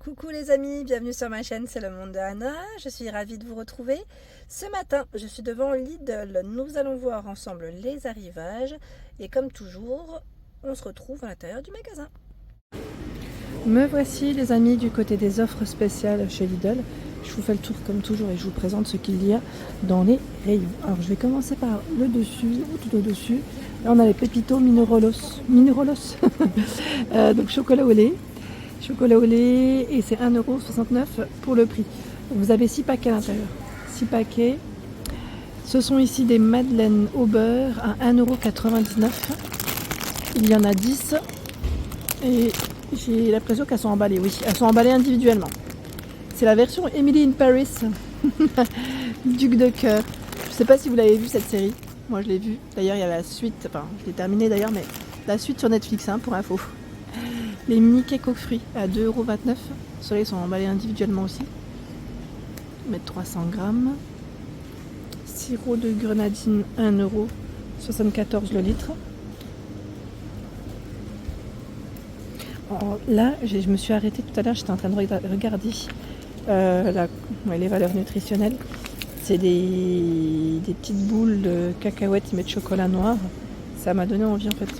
Coucou les amis, bienvenue sur ma chaîne, c'est le monde de Anna. Je suis ravie de vous retrouver. Ce matin, je suis devant Lidl. Nous allons voir ensemble les arrivages. Et comme toujours, on se retrouve à l'intérieur du magasin. Me voici les amis du côté des offres spéciales chez Lidl. Je vous fais le tour comme toujours et je vous présente ce qu'il y a dans les rayons. Alors je vais commencer par le dessus, tout au dessus. Là on a les Pépito Mini-Rolos. Donc chocolat au lait. Chocolat au lait et c'est 1,69 € pour le prix. Donc vous avez 6 paquets à l'intérieur. 6 paquets. Ce sont ici des madeleines au beurre à 1,99 €. Il y en a 10. Et j'ai l'impression qu'elles sont emballées. Oui, elles sont emballées individuellement. C'est la version Emily in Paris. Duc de cœur. Je ne sais pas si vous l'avez vu cette série. Moi je l'ai vue. D'ailleurs il y a la suite. Enfin je l'ai terminée d'ailleurs, mais la suite sur Netflix pour info. Les mini cakes aux fruits à 2,29 €. Ceux-là ils sont emballés individuellement aussi. Mettre 300 grammes. Sirop de grenadine 1,74 € le litre. Alors là, je me suis arrêtée tout à l'heure, j'étais en train de regarder les valeurs nutritionnelles. C'est des petites boules de cacahuètes, ils mettent chocolat noir. Ça m'a donné envie en fait.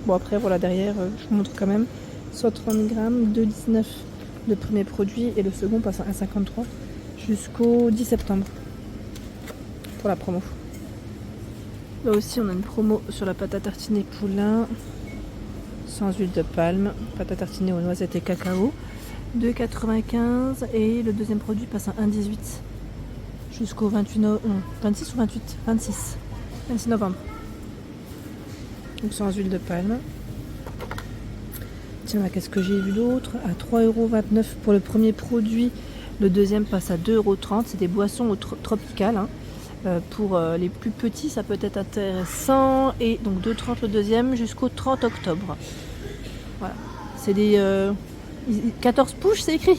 Bon après voilà derrière, je vous montre quand même. Soit 30 grammes, 2,19 € le premier produit et le second passe à 1,53 € jusqu'au 10 septembre pour la promo. Là aussi on a une promo sur la pâte à tartiner poulain sans huile de palme, pâte à tartiner aux noisettes et cacao, 2,95 € et le deuxième produit passe à 1,18 € jusqu'au 26 novembre. Donc sans huile de palme. Tiens, qu'est-ce que j'ai vu d'autre? À 3,29 € pour le premier produit, le deuxième passe à 2,30 €. C'est des boissons tropicales. Pour les plus petits, ça peut être intéressant. Et donc 2,30 € le deuxième jusqu'au 30 octobre. Voilà. C'est des 14 push, c'est écrit.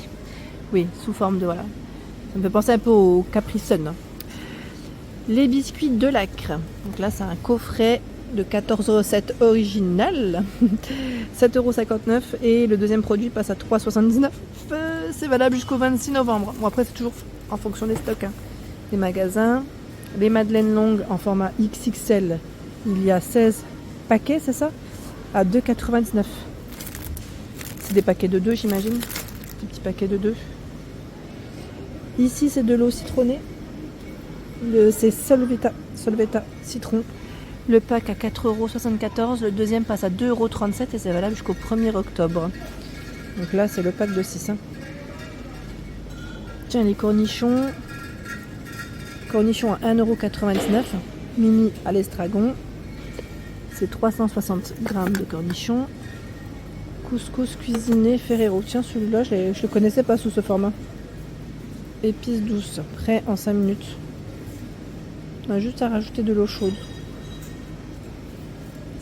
Oui, sous forme de voilà. Ça me fait penser un peu au Capri Sun. Les biscuits de Lacre. Donc là, c'est un coffret de 14,07 € original, 7,59 € et le deuxième produit passe à 3,79 €. C'est valable jusqu'au 26 novembre. Bon après c'est toujours en fonction des stocks. Les magasins, les madeleines longues en format XXL, il y a 16 paquets, c'est ça? À 2,99 €. C'est des paquets de 2 j'imagine. Des petits paquets de 2. Ici c'est de l'eau citronnée. C'est Solvetta citron. Le pack à 4,74 €, le deuxième passe à 2,37 € et c'est valable jusqu'au 1er octobre. Donc là c'est le pack de 6. Tiens les cornichons. Cornichons à 1,99 €. Mimi à l'estragon. C'est 360 grammes de cornichons. Couscous cuisiné Ferrero. Tiens celui-là je le connaissais pas sous ce format. Épices douces, prêt en 5 minutes. On a juste à rajouter de l'eau chaude.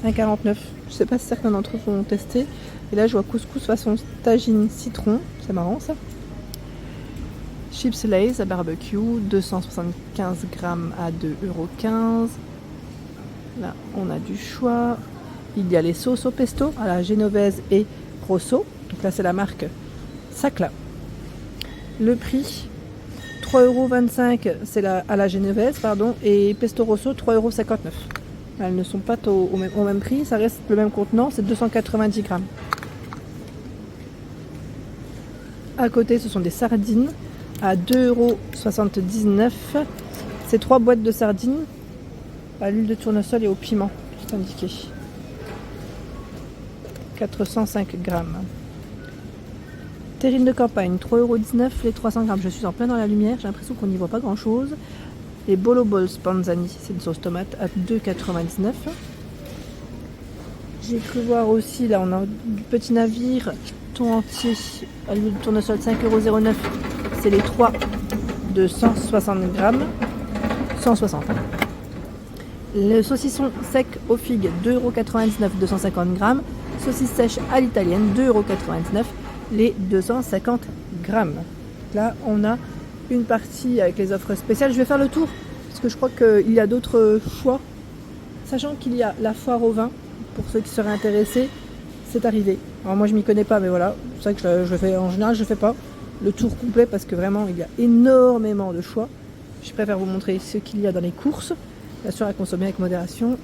1,49 €. Je sais pas si certains d'entre vous ont testé. Et là je vois couscous façon tagine citron. C'est marrant ça. Chips Lay's à barbecue, 275 grammes à 2,15 €. Là on a du choix. Il y a les sauces au pesto à la génovaise et rosso. Donc là c'est la marque Sacla. Le prix 3,25 € c'est à la génovaise et pesto rosso 3,59 €. Elles ne sont pas au même prix, ça reste le même contenant, c'est 290 grammes. À côté, ce sont des sardines à 2,79 €. C'est 3 boîtes de sardines à l'huile de tournesol et au piment, c'est indiqué. 405 grammes. Terrine de campagne, 3,19 € les 300 grammes. Je suis en plein dans la lumière, j'ai l'impression qu'on n'y voit pas grand chose. Les Bolo Balls Panzani, c'est une sauce tomate à 2,99 €. J'ai cru voir aussi, là on a du petit navire, thon entier à l'huile de tournesol 5,09 €. C'est les 3 de 160 grammes. 160. Le saucisson sec aux figues, 2,99 €, 250 grammes. Saucisse sèche à l'italienne, 2,99 € les 250 grammes. Là on a une partie avec les offres spéciales. Je vais faire le tour parce que je crois qu'il y a d'autres choix. Sachant qu'il y a la foire au vin, pour ceux qui seraient intéressés, c'est arrivé. Alors moi je m'y connais pas, mais voilà, c'est ça que je fais en général, je fais pas le tour complet parce que vraiment il y a énormément de choix. Je préfère vous montrer ce qu'il y a dans les courses, bien sûr à consommer avec modération.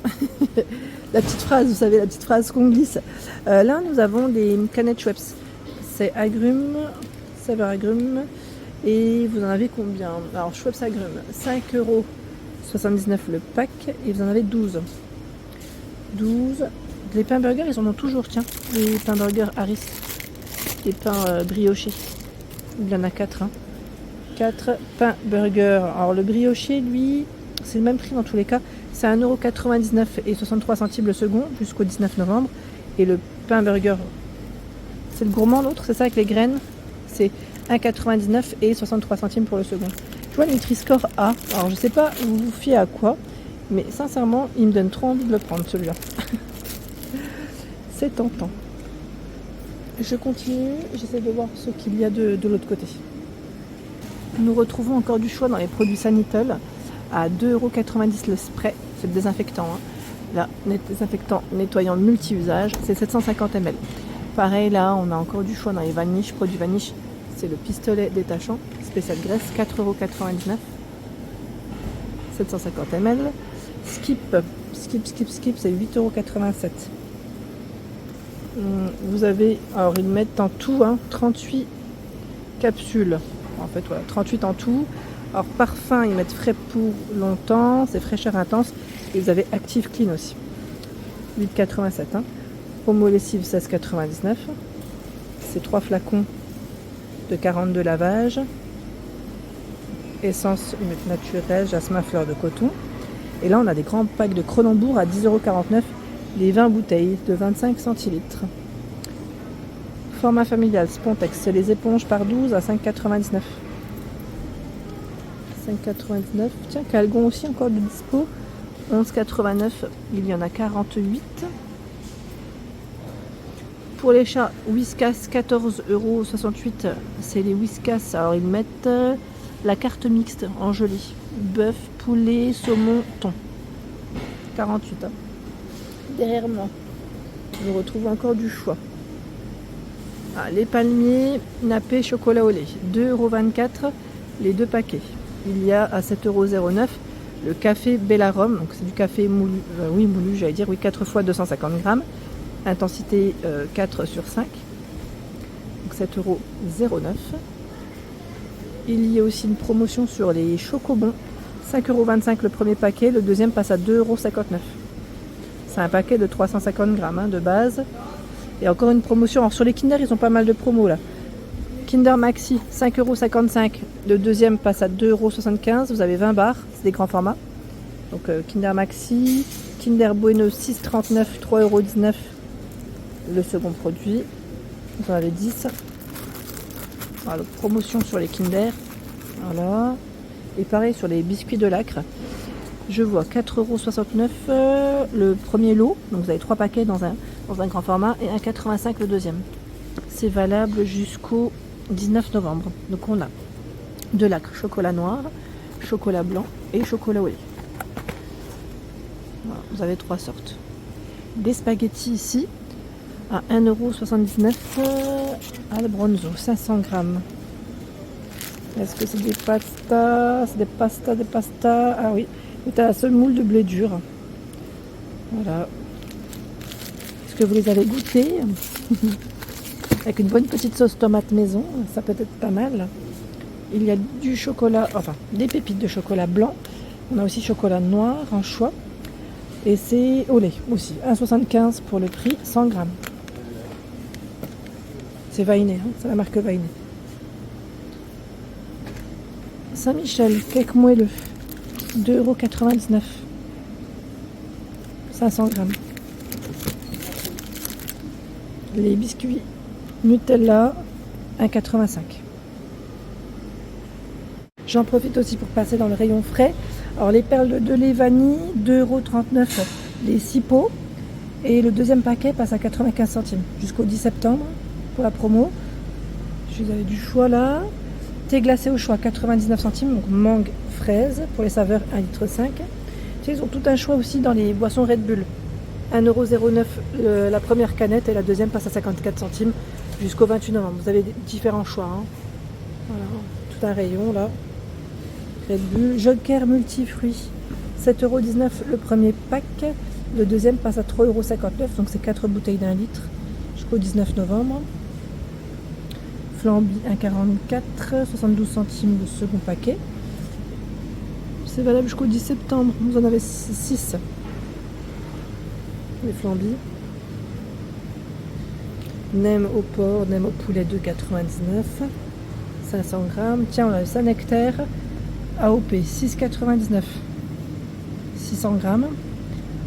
La petite phrase, vous savez, la petite phrase qu'on glisse. Là nous avons des canettes Schweppes, c'est agrumes, saveur agrumes, et vous en avez combien? Alors Schweppes agrumes, 5,79 € le pack, et vous en avez 12. Les pains burgers, ils en ont toujours, tiens. Les pains burgers Harris. Les pains briochés. Il y en a 4. Hein. 4 pains burgers. Alors le brioché, lui, c'est le même prix dans tous les cas. C'est 1,99 € et 63 centimes le second jusqu'au 19 novembre. Et le pain burger, c'est le gourmand l'autre, c'est ça avec les graines. C'est 1,99 € et 63 centimes pour le second. Je vois Nutri-Score A. Alors je sais pas vous vous fiez à quoi. Mais sincèrement, il me donne trop envie de le prendre celui-là. C'est tentant. Je continue, j'essaie de voir ce qu'il y a de l'autre côté. Nous retrouvons encore du choix dans les produits Sanitol à 2,90 € le spray. C'est le désinfectant. Hein. Là, désinfectant nettoyant multi-usage, c'est 750 ml. Pareil, là, on a encore du choix dans les vaniches, produits vaniches. C'est le pistolet détachant, spécial graisse, 4,99 €. 750 ml. Skip, c'est 8,87 €. Vous avez, alors ils mettent en tout 38 capsules. En fait, voilà, 38 en tout. Alors parfum, ils mettent frais pour longtemps, c'est fraîcheur intense. Et vous avez Active Clean aussi. 8,87 €. Homo lessive, 16,99 €. C'est 3 flacons de 42 lavages. Essence huile naturelle, jasmin, fleur de coton. Et là, on a des grands packs de Cronenbourg à 10,49 €, les 20 bouteilles de 25 centilitres. Format familial, Spontex, c'est les éponges par 12 à 5,99 €. 5,99 €. Tiens, Calgon aussi, encore de dispo. 11,89 €, il y en a 48. Pour les chats, Whiskas, 14,68 €, c'est les Whiskas. Alors, ils mettent la carte mixte en gelée. Bœuf, poulet, saumon, thon. 48. Hein. Derrière moi, je retrouve encore du choix. Ah, les palmiers, nappés, chocolat au lait. 2,24 € les 2 paquets. Il y a à 7,09 € le café Bellarum. Donc c'est du café moulu. Moulu, j'allais dire. Oui, 4 fois 250 grammes. Intensité 4/5. Donc 7,09 €. Il y a aussi une promotion sur les chocobons. 5,25 € le premier paquet, le deuxième passe à 2,59 €. C'est un paquet de 350 grammes de base. Et encore une promotion. Alors sur les Kinder, ils ont pas mal de promos là. Kinder Maxi, 5,55 €. Le deuxième passe à 2,75 €. Vous avez 20 barres, c'est des grands formats. Donc Kinder Maxi, Kinder Bueno 6,39 €, 3,19 € le second produit. Vous en avez 10. Voilà, promotion sur les Kinder. Voilà. Et pareil sur les biscuits de Lacre. Je vois 4,69 € le premier lot. Donc vous avez 3 paquets dans un grand format et 1,85 € le deuxième. C'est valable jusqu'au 19 novembre. Donc on a de Lacre, chocolat noir, chocolat blanc et chocolat au lait. Voilà, vous avez 3 sortes. Des spaghettis ici à 1,79 € Albronzo, 500 grammes. Est-ce que c'est des pastas? C'est des pastas. Ah oui, c'est un seul moule de blé dur. Voilà. Est-ce que vous les avez goûtés? Avec une bonne petite sauce tomate maison, ça peut être pas mal. Il y a du chocolat, enfin des pépites de chocolat blanc. On a aussi chocolat noir en choix. Et c'est au lait aussi. 1,75 € pour le prix, 100 grammes. C'est Vainé, hein, c'est la marque Vainé. Saint-Michel, cake moelleux, 2,99 €. 500 grammes. Les biscuits Nutella, 1,85 €. J'en profite aussi pour passer dans le rayon frais. Alors les perles de lait vanille, 2,39 € les 6 pots. Et le deuxième paquet passe à 95 centimes jusqu'au 10 septembre pour la promo. Je vous avais du choix là. Thé glacé au choix, 99 centimes. Donc mangue, fraise pour les saveurs 1,5 litre. Ils ont tout un choix aussi dans les boissons Red Bull. 1,09 € la première canette et la deuxième passe à 54 centimes jusqu'au 28 novembre. Vous avez différents choix. Hein. Voilà, tout un rayon là. Red Bull, Joker multifruits, 7,19 € le premier pack. Le deuxième passe à 3,59 €, donc c'est 4 bouteilles d'1 litre jusqu'au 19 novembre. Flamby 1,44 €, 72 centimes le second paquet. C'est valable jusqu'au 10 septembre. Vous en avez 6. Les Flamby. Nem au porc, nem au poulet 2,99 €, 500 grammes. Tiens, on a le Saint-Nectaire AOP 6,99 €, 600 grammes.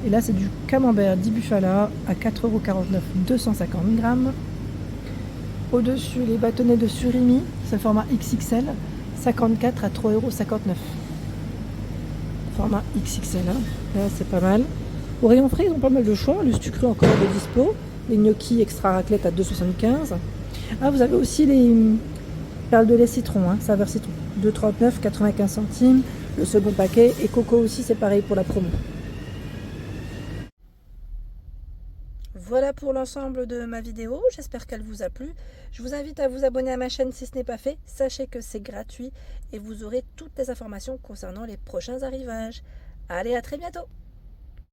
Et là, c'est du camembert d'Ibufala à 4,49 €, 250 grammes. Au-dessus, les bâtonnets de surimi, c'est le format XXL, 54 à 3,59 €. Format XXL, hein. Là, c'est pas mal. Au rayon frais, ils ont pas mal de choix. Le sucré encore de dispo. Les gnocchis extra raclette à 2,75 €. Ah, vous avez aussi les perles de lait citron, hein, saveur citron. 2,39 €, 95 centimes. Le second paquet. Et coco aussi, c'est pareil pour la promo. Voilà pour l'ensemble de ma vidéo, j'espère qu'elle vous a plu. Je vous invite à vous abonner à ma chaîne si ce n'est pas fait. Sachez que c'est gratuit et vous aurez toutes les informations concernant les prochains arrivages. Allez, à très bientôt!